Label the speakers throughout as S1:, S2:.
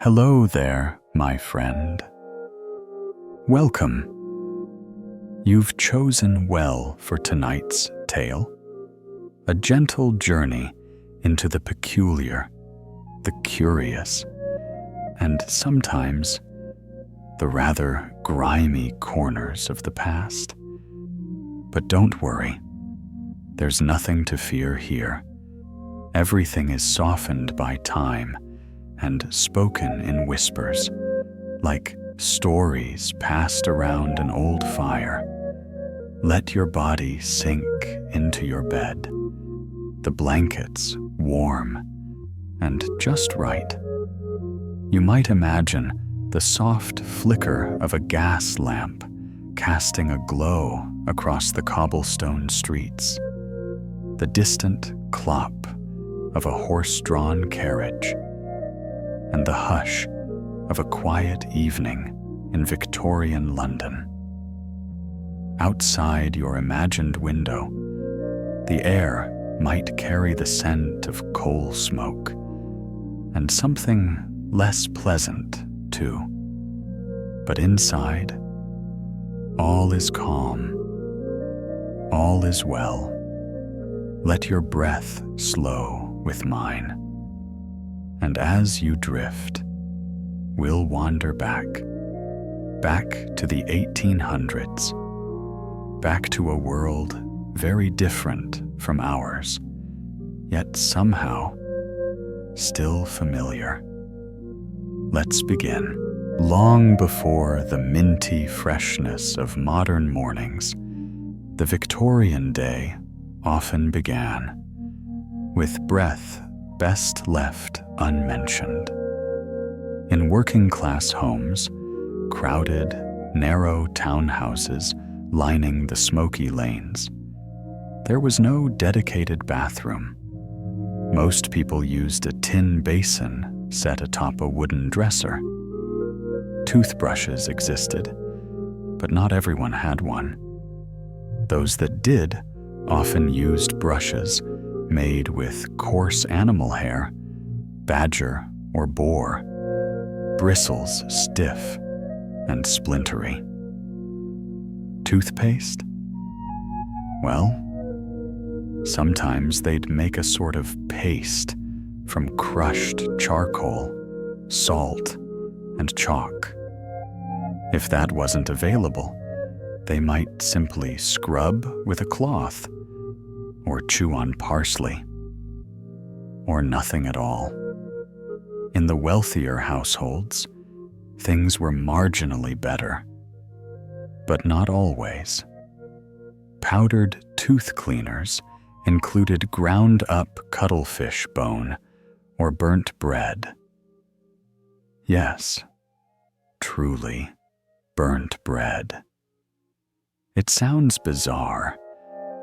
S1: Hello there, my friend. Welcome. You've chosen well for tonight's tale, a gentle journey into the peculiar, the curious, and sometimes the rather grimy corners of the past. But don't worry, there's nothing to fear here. Everything is softened by time and spoken in whispers, like stories passed around an old fire. Let your body sink into your bed, the blankets warm and just right. You might imagine the soft flicker of a gas lamp casting a glow across the cobblestone streets, the distant clop of a horse-drawn carriage, and the hush of a quiet evening in Victorian London. Outside your imagined window, the air might carry the scent of coal smoke, and something less pleasant, too. But inside, all is calm, all is well. Let your breath slow with mine. And as you drift, we'll wander back to the 1800s, back to a world very different from ours, yet somehow still familiar. Let's begin. Long before the minty freshness of modern mornings, the Victorian day often began, with breath best left unmentioned. In working-class homes, crowded, narrow townhouses lining the smoky lanes, there was no dedicated bathroom. Most people used a tin basin set atop a wooden dresser. Toothbrushes existed, but not everyone had one. Those that did often used brushes made with coarse animal hair, badger or boar, bristles stiff and splintery. Toothpaste? Well, sometimes they'd make a sort of paste from crushed charcoal, salt, and chalk. If that wasn't available, they might simply scrub with a cloth, or chew on parsley, or nothing at all. In the wealthier households, things were marginally better, but not always. Powdered tooth cleaners included ground-up cuttlefish bone or burnt bread. Yes, truly burnt bread. It sounds bizarre,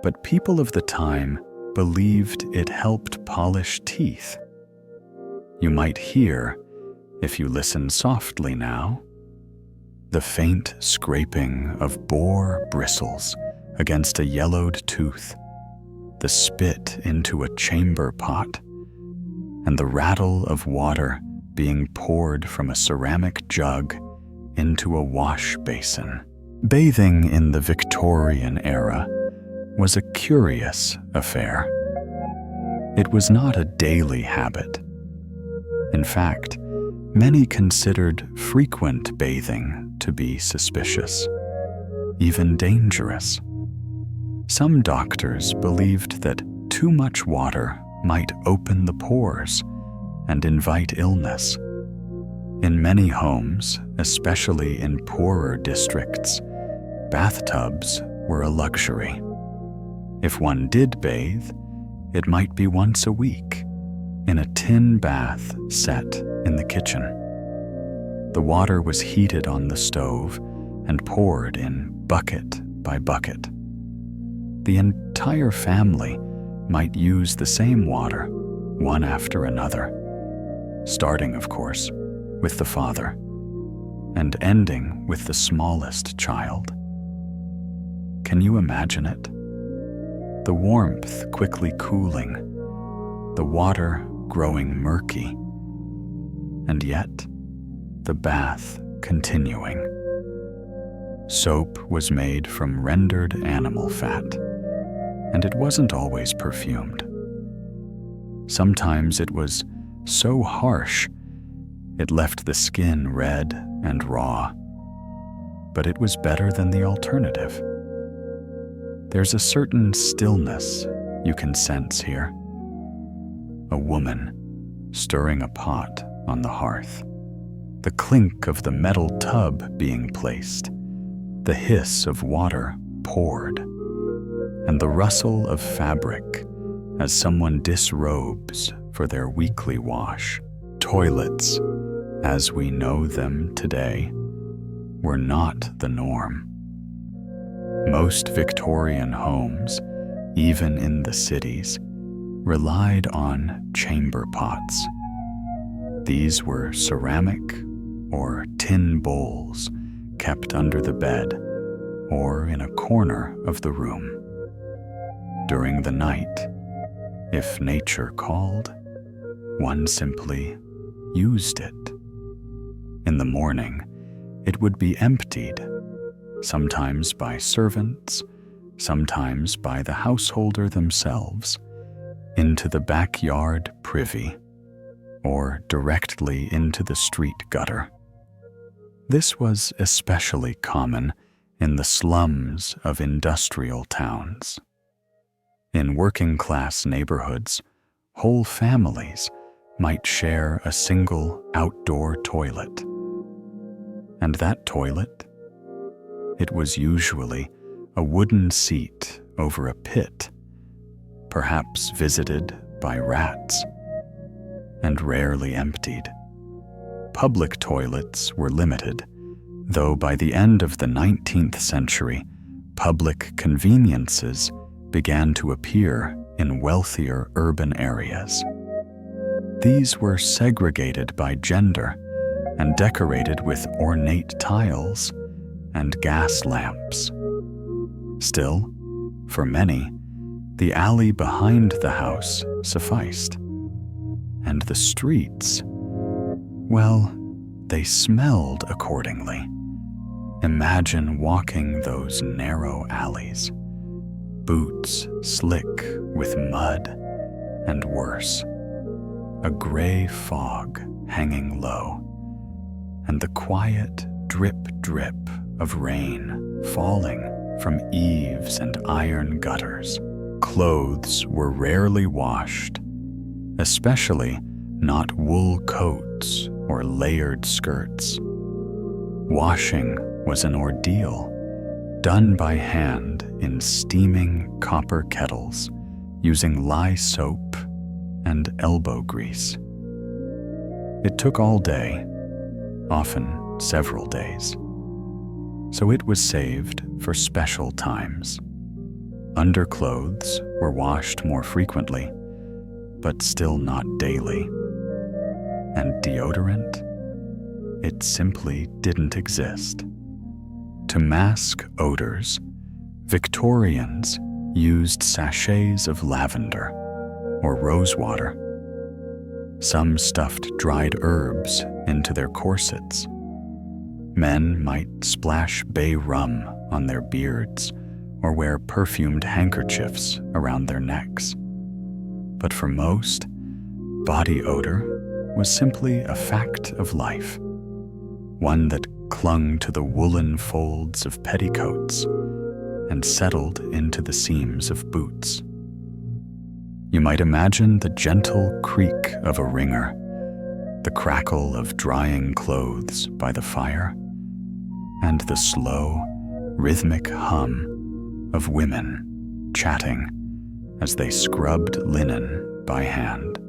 S1: but people of the time believed it helped polish teeth. You might hear, if you listen softly now, the faint scraping of boar bristles against a yellowed tooth, the spit into a chamber pot, and the rattle of water being poured from a ceramic jug into a wash basin. Bathing in the Victorian era was a curious affair. It was not a daily habit. In fact, many considered frequent bathing to be suspicious, even dangerous. Some doctors believed that too much water might open the pores and invite illness. In many homes, especially in poorer districts, bathtubs were a luxury. If one did bathe, it might be once a week, in a tin bath set in the kitchen. The water was heated on the stove and poured in bucket by bucket. The entire family might use the same water, one after another, starting, of course, with the father, and ending with the smallest child. Can you imagine it? The warmth quickly cooling, the water growing murky, and yet the bath continuing. Soap was made from rendered animal fat, and it wasn't always perfumed. Sometimes it was so harsh it left the skin red and raw, but it was better than the alternative. There's a certain stillness you can sense here. A woman stirring a pot on the hearth, the clink of the metal tub being placed, the hiss of water poured, and the rustle of fabric as someone disrobes for their weekly wash. Toilets, as we know them today, were not the norm. Most Victorian homes, even in the cities, relied on chamber pots. These were ceramic or tin bowls kept under the bed or in a corner of the room. During the night, if nature called, one simply used it. In the morning, it would be emptied, sometimes by servants, sometimes by the householder themselves, into the backyard privy, or directly into the street gutter. This was especially common in the slums of industrial towns. In working-class neighborhoods, whole families might share a single outdoor toilet. And that toilet? It was usually a wooden seat over a pit, perhaps visited by rats, and rarely emptied. Public toilets were limited, though by the end of the 19th century, public conveniences began to appear in wealthier urban areas. These were segregated by gender and decorated with ornate tiles and gas lamps. Still, for many, the alley behind the house sufficed. And the streets, well, they smelled accordingly. Imagine walking those narrow alleys, boots slick with mud, and worse, a gray fog hanging low, and the quiet drip-drip of rain falling from eaves and iron gutters. Clothes were rarely washed, especially not wool coats or layered skirts. Washing was an ordeal, done by hand in steaming copper kettles using lye soap and elbow grease. It took all day, often several days, so it was saved for special times. Underclothes were washed more frequently, but still not daily. And deodorant? It simply didn't exist. To mask odors, Victorians used sachets of lavender or rosewater. Some stuffed dried herbs into their corsets. Men might splash bay rum on their beards or wear perfumed handkerchiefs around their necks. But for most, body odor was simply a fact of life, one that clung to the woolen folds of petticoats and settled into the seams of boots. You might imagine the gentle creak of a wringer, the crackle of drying clothes by the fire, and the slow, rhythmic hum of women chatting as they scrubbed linen by hand.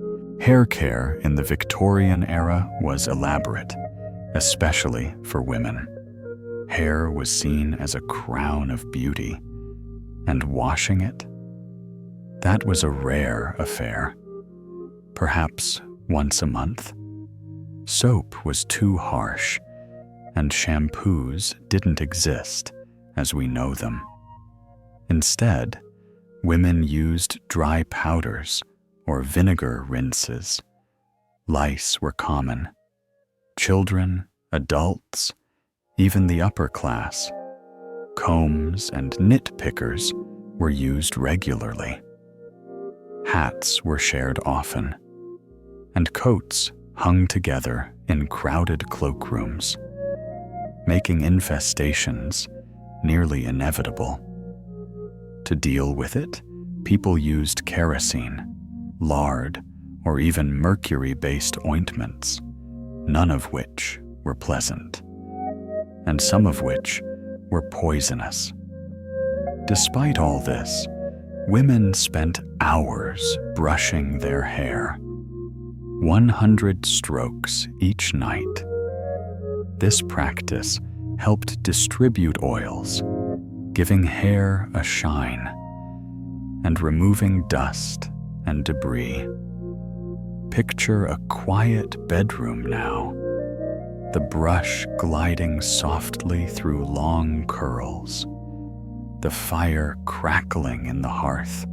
S1: Hair care in the Victorian era was elaborate, especially for women. Hair was seen as a crown of beauty, and washing it, that was a rare affair, perhaps once a month. Soap was too harsh, and shampoos didn't exist as we know them. Instead, women used dry powders or vinegar rinses. Lice were common. Children, adults, even the upper class. Combs and nitpickers were used regularly. Hats were shared often, and coats hung together in crowded cloakrooms, making infestations nearly inevitable. To deal with it, people used kerosene, lard, or even mercury-based ointments, none of which were pleasant, and some of which were poisonous. Despite all this, women spent hours brushing their hair, 100 strokes each night. This practice helped distribute oils, giving hair a shine, and removing dust and debris. Picture a quiet bedroom now, the brush gliding softly through long curls, the fire crackling in the hearth,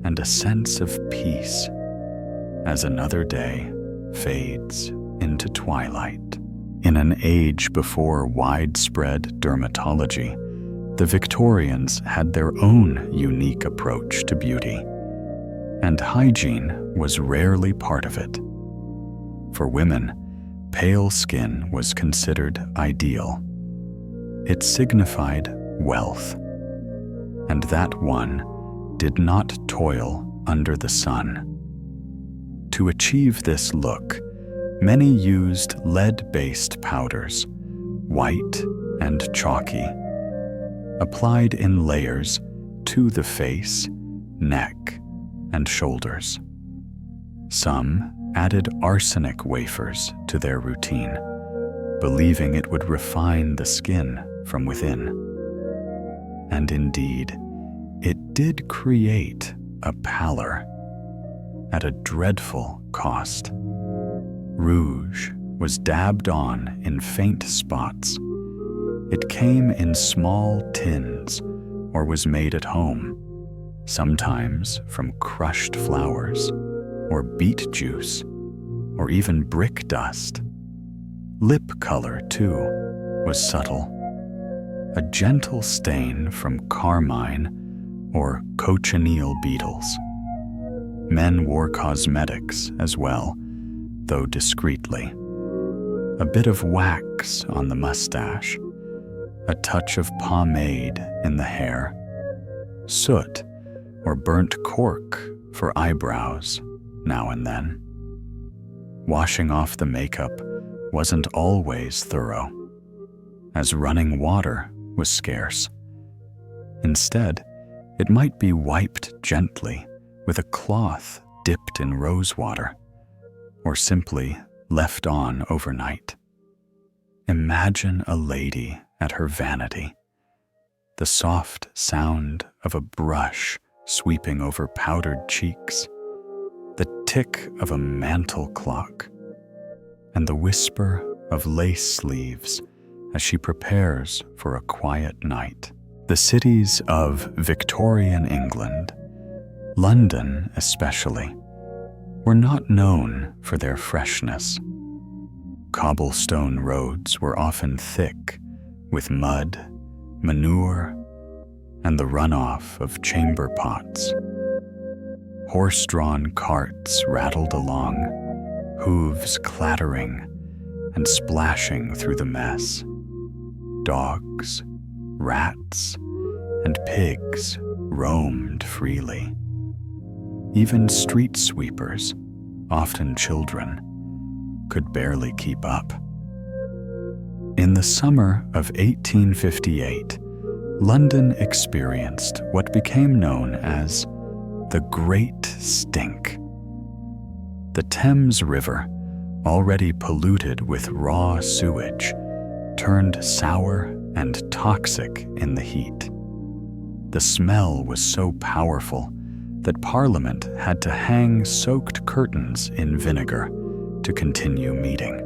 S1: and a sense of peace as another day fades into twilight. In an age before widespread dermatology, the Victorians had their own unique approach to beauty, and hygiene was rarely part of it. For women, pale skin was considered ideal. It signified wealth, and that one did not toil under the sun. To achieve this look, many used lead-based powders, white and chalky, applied in layers to the face, neck, and shoulders. Some added arsenic wafers to their routine, believing it would refine the skin from within. And indeed, it did create a pallor at a dreadful cost. Rouge was dabbed on in faint spots. It came in small tins or was made at home, sometimes from crushed flowers or beet juice or even brick dust. Lip color, too, was subtle. A gentle stain from carmine or cochineal beetles. Men wore cosmetics as well, though discreetly. A bit of wax on the mustache, a touch of pomade in the hair, soot or burnt cork for eyebrows now and then. Washing off the makeup wasn't always thorough, as running water was scarce. Instead, it might be wiped gently with a cloth dipped in rose water, or simply left on overnight. Imagine a lady at her vanity, the soft sound of a brush sweeping over powdered cheeks, the tick of a mantle clock, and the whisper of lace sleeves as she prepares for a quiet night. The cities of Victorian England, London especially, were not known for their freshness. Cobblestone roads were often thick with mud, manure, and the runoff of chamber pots. Horse-drawn carts rattled along, hooves clattering and splashing through the mess. Dogs, rats, and pigs roamed freely. Even street sweepers, often children, could barely keep up. In the summer of 1858, London experienced what became known as the Great Stink. The Thames River, already polluted with raw sewage, turned sour and toxic in the heat. The smell was so powerful that Parliament had to hang soaked curtains in vinegar to continue meeting.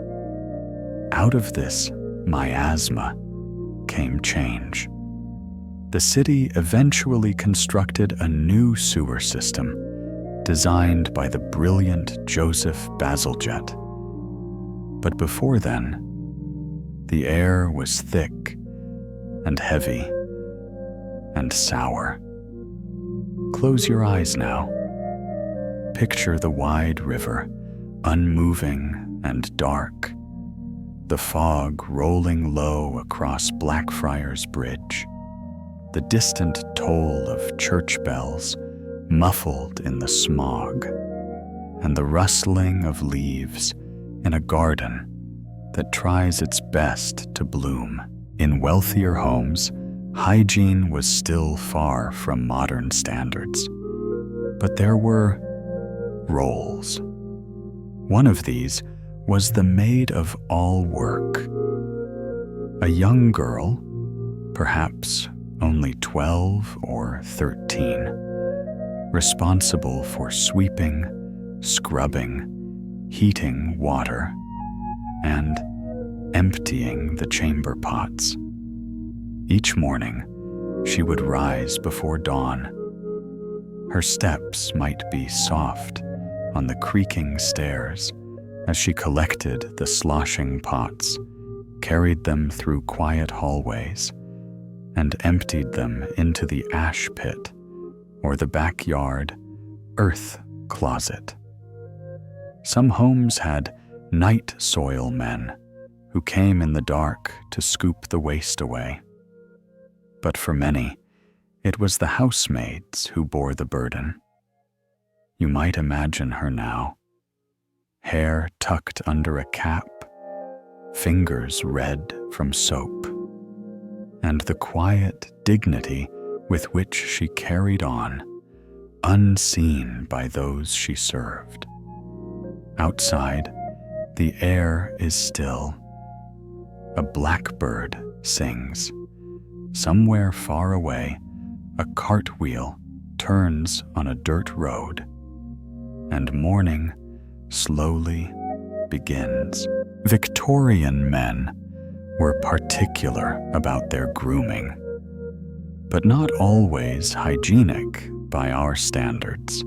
S1: Out of this miasma came change. The city eventually constructed a new sewer system designed by the brilliant Joseph Bazalgette. But before then, The air was thick and heavy and sour. Close your eyes now. Picture the wide river, unmoving and dark, the fog rolling low across Blackfriars Bridge, the distant toll of church bells muffled in the smog, and the rustling of leaves in a garden that tries its best to bloom. In wealthier homes, hygiene was still far from modern standards, but there were roles. One of these was the maid of all work, a young girl, perhaps only 12 or 13, responsible for sweeping, scrubbing, heating water, and emptying the chamber pots. Each morning, she would rise before dawn. Her steps might be soft on the creaking stairs as she collected the sloshing pots, carried them through quiet hallways, and emptied them into the ash pit or the backyard earth closet. Some homes had night soil men who came in the dark to scoop the waste away. But for many, it was the housemaids who bore the burden. You might imagine her now, hair tucked under a cap, fingers red from soap, and the quiet dignity with which she carried on, unseen by those she served. Outside, the air is still. A blackbird sings. Somewhere far away, a cartwheel turns on a dirt road, and morning slowly begins. Victorian men were particular about their grooming, but not always hygienic by our standards.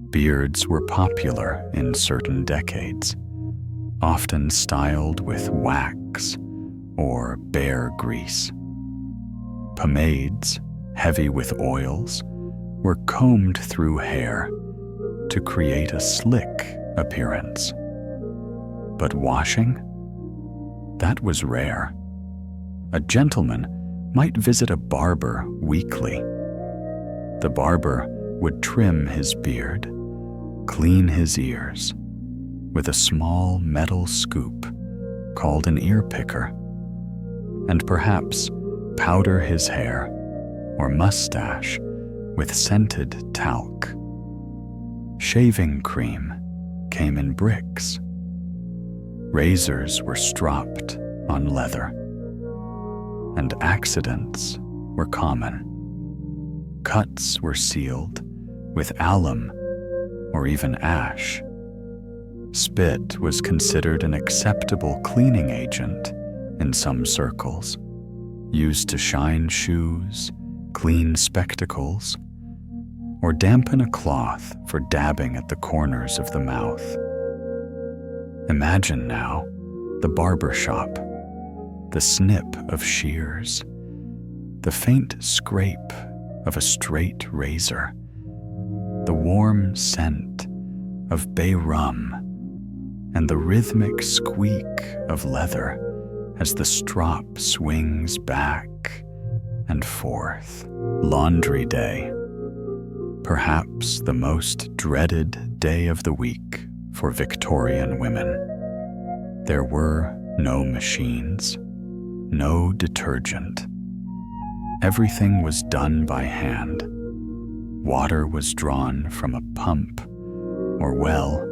S1: Beards were popular in certain decades, often styled with wax or bear grease. Pomades, heavy with oils, were combed through hair to create a slick appearance. But washing? That was rare. A gentleman might visit a barber weekly. The barber would trim his beard, clean his ears with a small metal scoop called an ear picker, and perhaps powder his hair or mustache with scented talc. Shaving cream came in bricks. Razors were stropped on leather, and accidents were common. Cuts were sealed with alum or even ash. Spit was considered an acceptable cleaning agent in some circles, used to shine shoes, clean spectacles, or dampen a cloth for dabbing at the corners of the mouth. Imagine now the barber shop, the snip of shears, the faint scrape of a straight razor, the warm scent of bay rum, and the rhythmic squeak of leather as the strop swings back and forth. Laundry day, perhaps the most dreaded day of the week for Victorian women. There were no machines, no detergent. Everything was done by hand. Water was drawn from a pump or well,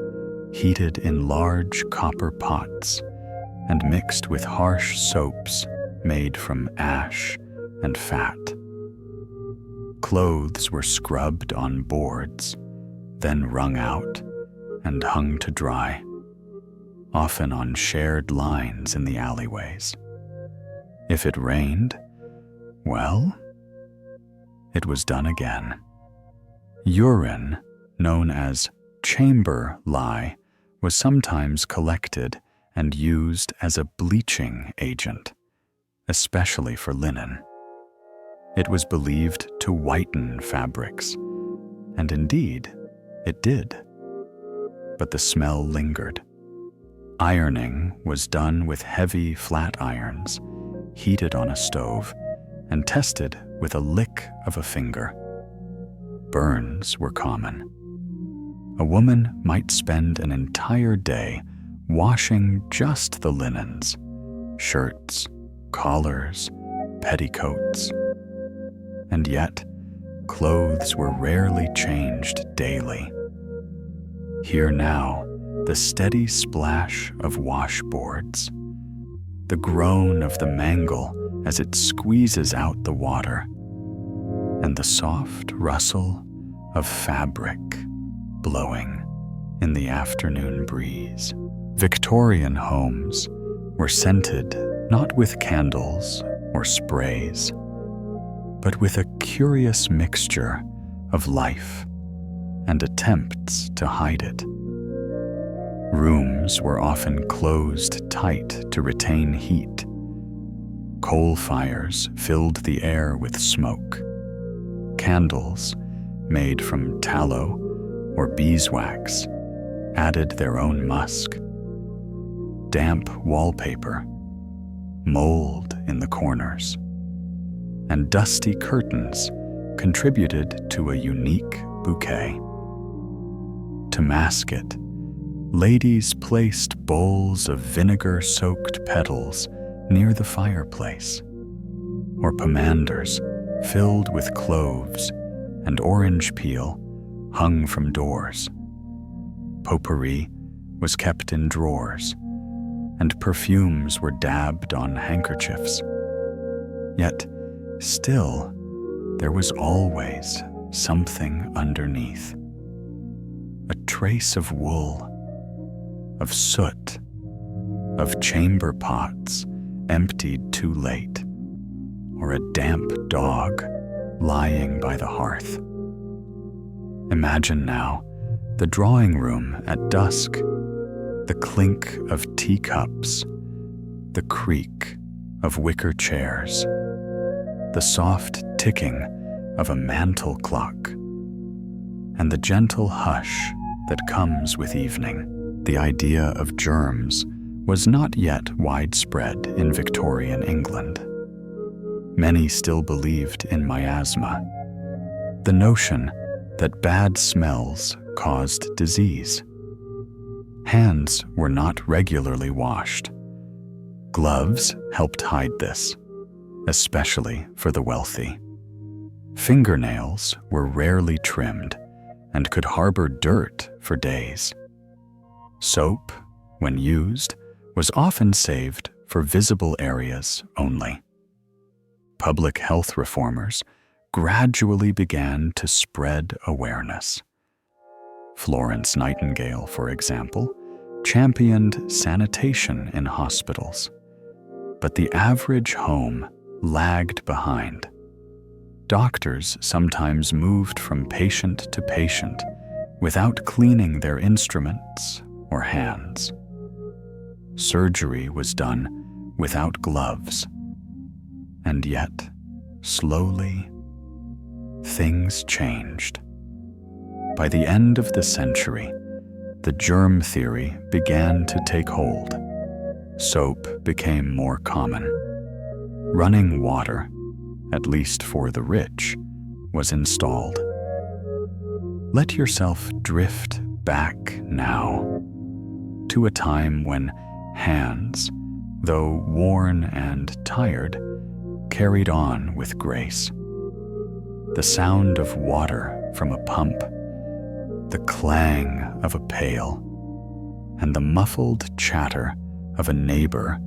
S1: heated in large copper pots and mixed with harsh soaps made from ash and fat. Clothes were scrubbed on boards, then wrung out and hung to dry, often on shared lines in the alleyways. If it rained, well, it was done again. Urine, known as chamber lye, was sometimes collected and used as a bleaching agent, especially for linen. It was believed to whiten fabrics, and indeed, it did. But the smell lingered. Ironing was done with heavy flat irons, heated on a stove, and tested with a lick of a finger. Burns were common. A woman might spend an entire day washing just the linens, shirts, collars, petticoats. And yet, clothes were rarely changed daily. Here now, the steady splash of washboards, the groan of the mangle as it squeezes out the water, and the soft rustle of fabric blowing in the afternoon breeze. Victorian homes were scented not with candles or sprays, but with a curious mixture of life and attempts to hide it. Rooms were often closed tight to retain heat. Coal fires filled the air with smoke. Candles, made from tallow or beeswax, added their own musk. Damp wallpaper, mold in the corners, and dusty curtains contributed to a unique bouquet. To mask it, ladies placed bowls of vinegar-soaked petals near the fireplace, or pomanders filled with cloves and orange peel hung from doors. Potpourri was kept in drawers, and perfumes were dabbed on handkerchiefs. Yet, still, there was always something underneath. A trace of wool, of soot, of chamber pots emptied too late, or a damp dog lying by the hearth. Imagine now the drawing room at dusk, the clink of teacups, the creak of wicker chairs, the soft ticking of a mantel clock, and the gentle hush that comes with evening. The idea of germs was not yet widespread in Victorian England. Many still believed in miasma, the notion that bad smells caused disease. Hands were not regularly washed. Gloves helped hide this, especially for the wealthy. Fingernails were rarely trimmed and could harbor dirt for days. Soap, when used, was often saved for visible areas only. Public health reformers gradually began to spread awareness. Florence Nightingale, for example, championed sanitation in hospitals. But the average home lagged behind. Doctors sometimes moved from patient to patient without cleaning their instruments or hands. Surgery was done without gloves. And yet, slowly, things changed. By the end of the century, the germ theory began to take hold. Soap became more common. Running water, at least for the rich, was installed. Let yourself drift back now to a time when hands, though worn and tired, carried on with grace. The sound of water from a pump, the clang of a pail, and the muffled chatter of a neighbor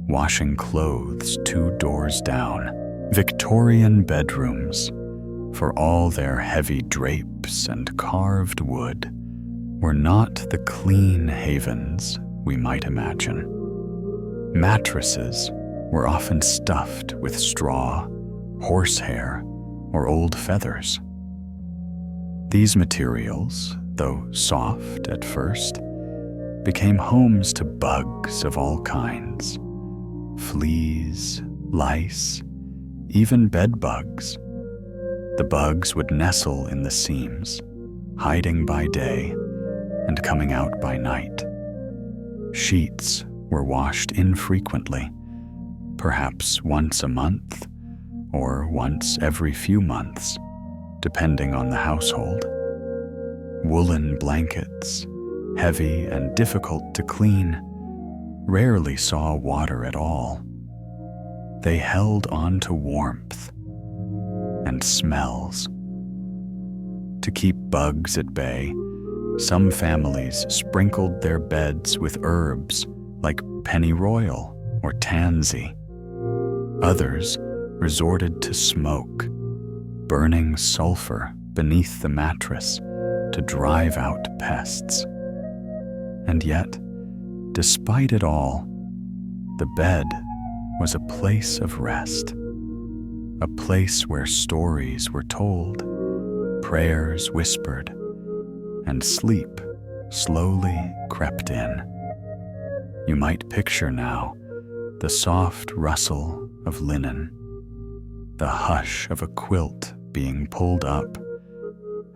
S1: washing clothes 2 doors down. Victorian bedrooms, for all their heavy drapes and carved wood, were not the clean havens we might imagine. Mattresses were often stuffed with straw, horsehair, or old feathers. These materials, though soft at first, became homes to bugs of all kinds. Fleas, lice, even bedbugs. The bugs would nestle in the seams, hiding by day and coming out by night. Sheets were washed infrequently, perhaps once a month or once every few months, depending on the household. Woolen blankets, heavy and difficult to clean, rarely saw water at all. They held on to warmth and smells. To keep bugs at bay, some families sprinkled their beds with herbs like pennyroyal or tansy. Others resorted to smoke, burning sulfur beneath the mattress to drive out pests. And yet, despite it all, the bed was a place of rest, a place where stories were told, prayers whispered, and sleep slowly crept in. You might picture now the soft rustle of linen, the hush of a quilt being pulled up,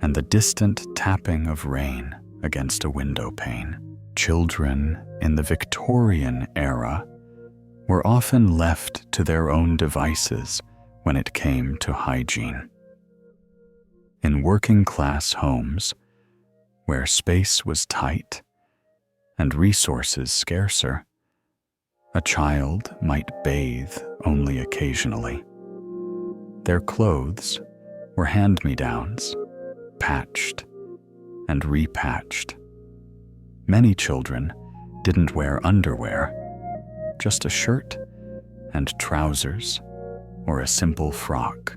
S1: and the distant tapping of rain against a window pane. Children in the Victorian era were often left to their own devices when it came to hygiene. In working-class homes, where space was tight and resources scarcer, a child might bathe only occasionally. Their clothes were hand-me-downs, patched and repatched. Many children didn't wear underwear, just a shirt and trousers or a simple frock.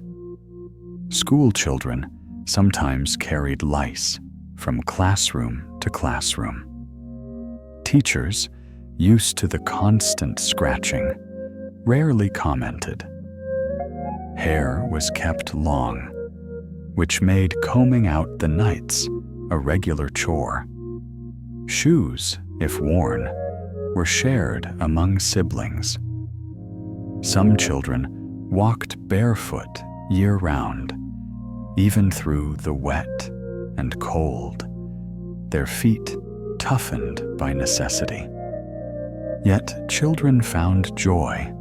S1: School children sometimes carried lice from classroom to classroom. Teachers, used to the constant scratching, rarely commented. Hair was kept long, which made combing out the nights a regular chore. Shoes, if worn, were shared among siblings. Some children walked barefoot year-round, even through the wet and cold, their feet toughened by necessity. Yet children found joy,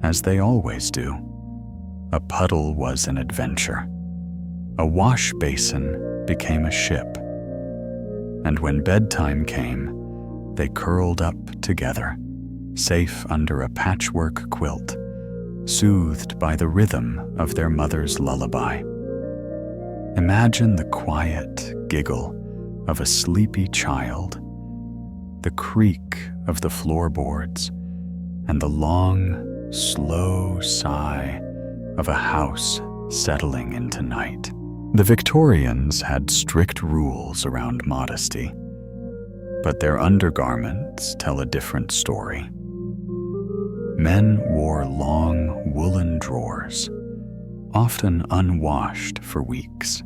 S1: as they always do. A puddle was an adventure. A wash basin became a ship. And when bedtime came, they curled up together, safe under a patchwork quilt, soothed by the rhythm of their mother's lullaby. Imagine the quiet giggle of a sleepy child, the creak of the floorboards, and the long, slow sigh of a house settling into night. The Victorians had strict rules around modesty, but their undergarments tell a different story. Men wore long woolen drawers, often unwashed for weeks.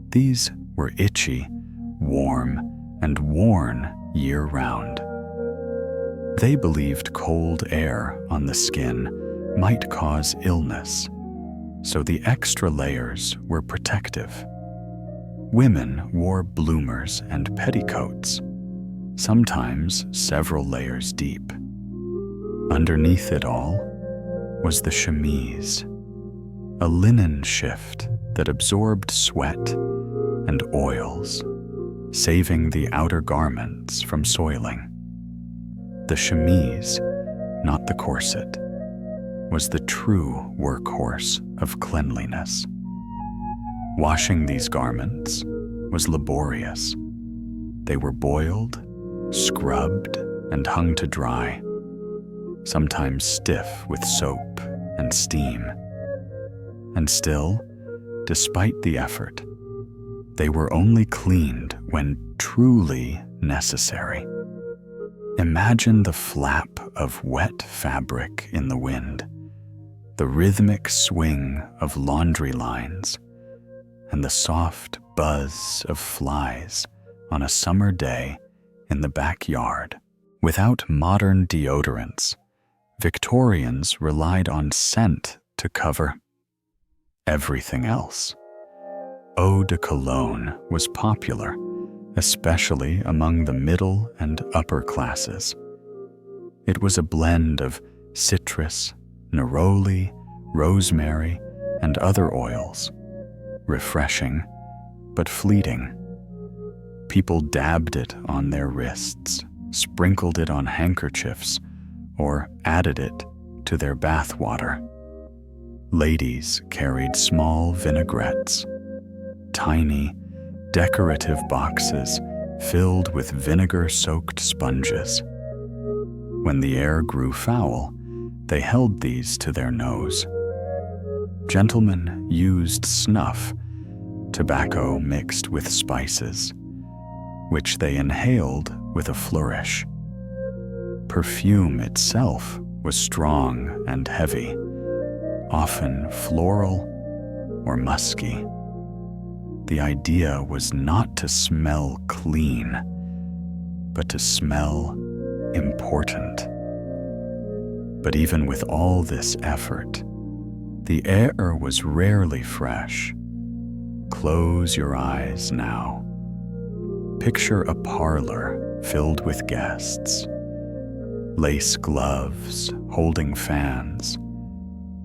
S1: These were itchy, warm, and worn year-round. They believed cold air on the skin might cause illness, so the extra layers were protective. Women wore bloomers and petticoats, sometimes several layers deep. Underneath it all was the chemise, a linen shift that absorbed sweat and oils, saving the outer garments from soiling. The chemise, not the corset, was the true workhorse of cleanliness. Washing these garments was laborious. They were boiled, scrubbed, and hung to dry, sometimes stiff with soap and steam. And still, despite the effort, they were only cleaned when truly necessary. Imagine the flap of wet fabric in the wind, the rhythmic swing of laundry lines, and the soft buzz of flies on a summer day in the backyard. Without modern deodorants, Victorians relied on scent to cover everything else. Eau de cologne was popular, especially among the middle and upper classes. It was a blend of citrus, neroli, rosemary, and other oils, refreshing but fleeting. People dabbed it on their wrists, sprinkled it on handkerchiefs, or added it to their bathwater. Ladies carried small vinaigrettes, tiny, decorative boxes filled with vinegar-soaked sponges. When the air grew foul, they held these to their nose. Gentlemen used snuff, tobacco mixed with spices, which they inhaled with a flourish. Perfume itself was strong and heavy, often floral or musky. The idea was not to smell clean, but to smell important. But even with all this effort, the air was rarely fresh. Close your eyes now. Picture a parlor filled with guests. Lace gloves holding fans.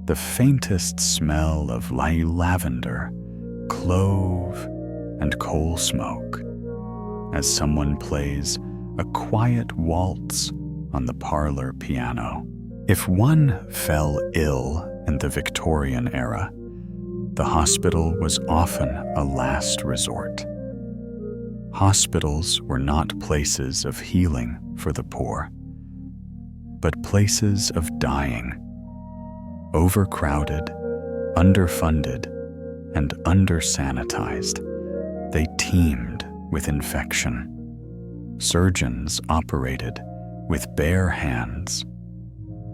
S1: The faintest smell of lavender, clove, and coal smoke as someone plays a quiet waltz on the parlor piano. If one fell ill in the Victorian era, the hospital was often a last resort. Hospitals were not places of healing for the poor, but places of dying. Overcrowded, underfunded, and under-sanitized, they teemed with infection. Surgeons operated with bare hands.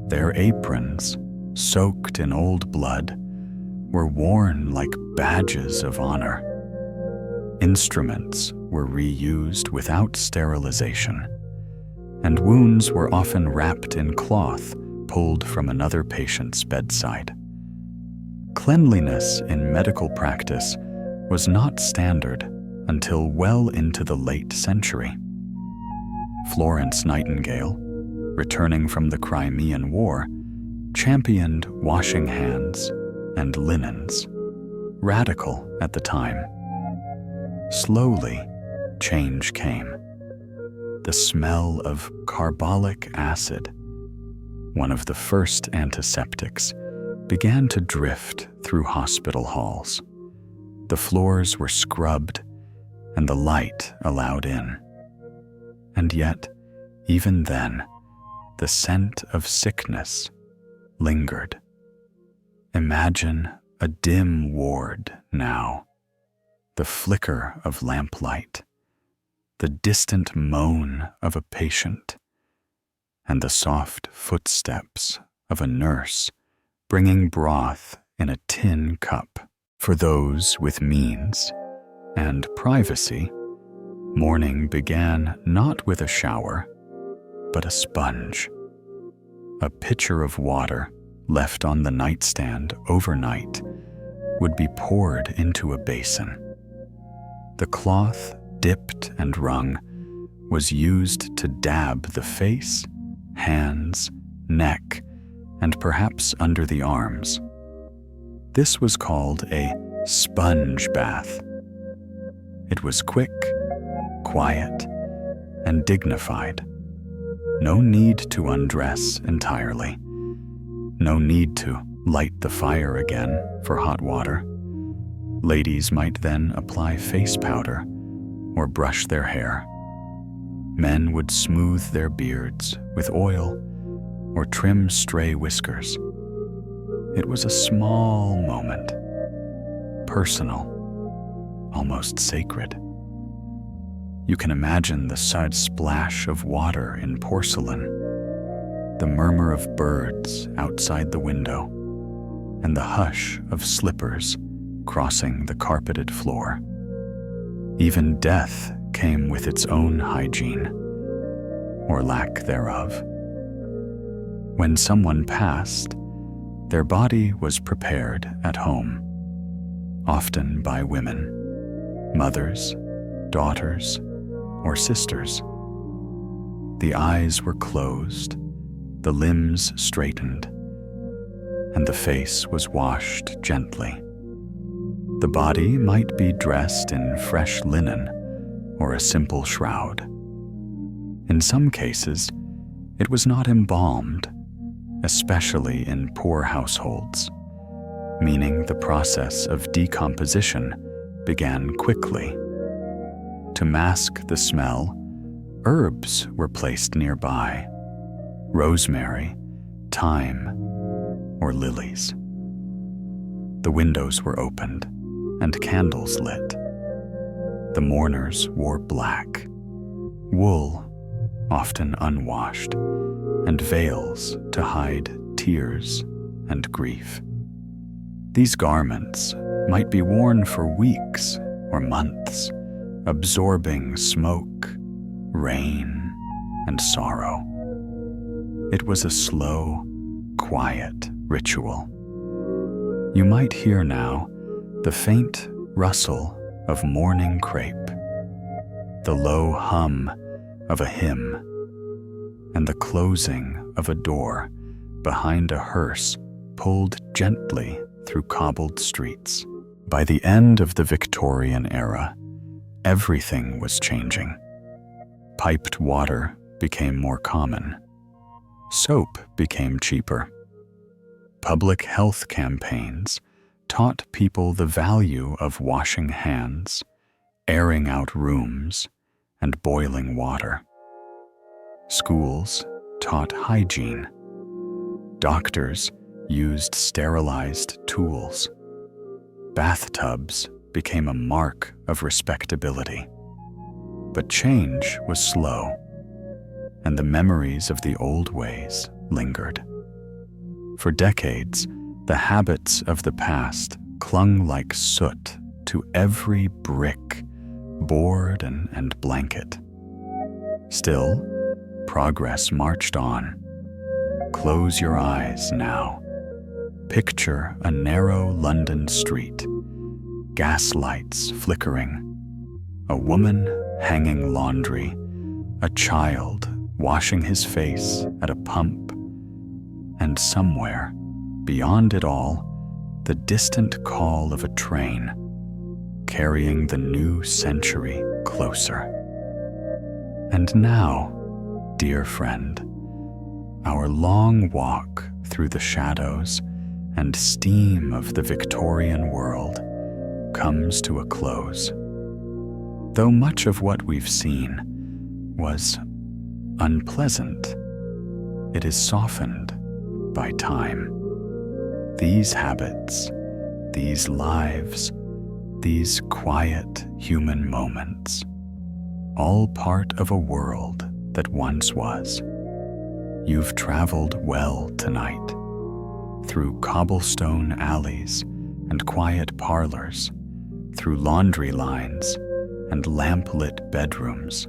S1: Their aprons, soaked in old blood, were worn like badges of honor. Instruments were reused without sterilization, and wounds were often wrapped in cloth pulled from another patient's bedside. Cleanliness in medical practice was not standard until well into the late century. Florence Nightingale, returning from the Crimean War, championed washing hands and linens, radical at the time. Slowly, change came. The smell of carbolic acid, one of the first antiseptics, began to drift through hospital halls. The floors were scrubbed and the light allowed in. And yet, even then, the scent of sickness lingered. Imagine a dim ward now, the flicker of lamplight, the distant moan of a patient, and the soft footsteps of a nurse bringing broth in a tin cup. For those with means and privacy, morning began not with a shower, but a sponge. A pitcher of water left on the nightstand overnight would be poured into a basin. The cloth, dipped and wrung, was used to dab the face, hands, neck, and perhaps under the arms. This was called a sponge bath. It was quick, quiet, and dignified. No need to undress entirely. No need to light the fire again for hot water. Ladies might then apply face powder or brush their hair. Men would smooth their beards with oil or trim stray whiskers. It was a small moment, personal, almost sacred. You can imagine the sud splash of water in porcelain, the murmur of birds outside the window, and the hush of slippers crossing the carpeted floor. Even death came with its own hygiene, or lack thereof. When someone passed, their body was prepared at home, often by women, mothers, daughters, or sisters. The eyes were closed, the limbs straightened, and the face was washed gently. The body might be dressed in fresh linen or a simple shroud. In some cases, it was not embalmed, especially in poor households, meaning the process of decomposition began quickly. To mask the smell, herbs were placed nearby: rosemary, thyme, or lilies. The windows were opened and candles lit. The mourners wore black, wool, often unwashed, and veils to hide tears and grief. These garments might be worn for weeks or months, absorbing smoke, rain, and sorrow. It was a slow, quiet ritual. You might hear now the faint rustle of morning crepe, the low hum of a hymn, and the closing of a door behind a hearse pulled gently through cobbled streets. By the end of the Victorian era, everything was changing. Piped water became more common. Soap became cheaper. Public health campaigns taught people the value of washing hands, airing out rooms, and boiling water. Schools taught hygiene. Doctors used sterilized tools. Bathtubs became a mark of respectability. But change was slow, and the memories of the old ways lingered. For decades, the habits of the past clung like soot to every brick, board, and blanket. Still, progress marched on. Close your eyes now. Picture a narrow London street, gas lights flickering, a woman hanging laundry, a child washing his face at a pump, and somewhere, beyond it all, the distant call of a train, carrying the new century closer. And now, dear friend, our long walk through the shadows and steam of the Victorian world comes to a close. Though much of what we've seen was unpleasant, it is softened by time. These habits, these lives, these quiet human moments, all part of a world that once was. You've traveled well tonight, through cobblestone alleys and quiet parlors, through laundry lines and lamp-lit bedrooms.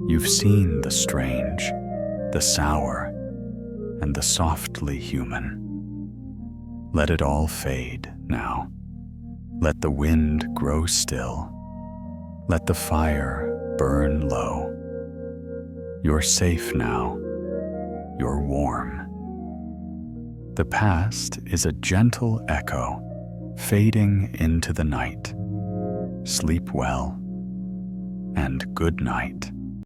S1: You've seen the strange, the sour, and the softly human. Let it all fade now. Let the wind grow still. Let the fire burn low. You're safe now. You're warm. The past is a gentle echo, fading into the night. Sleep well, and good night.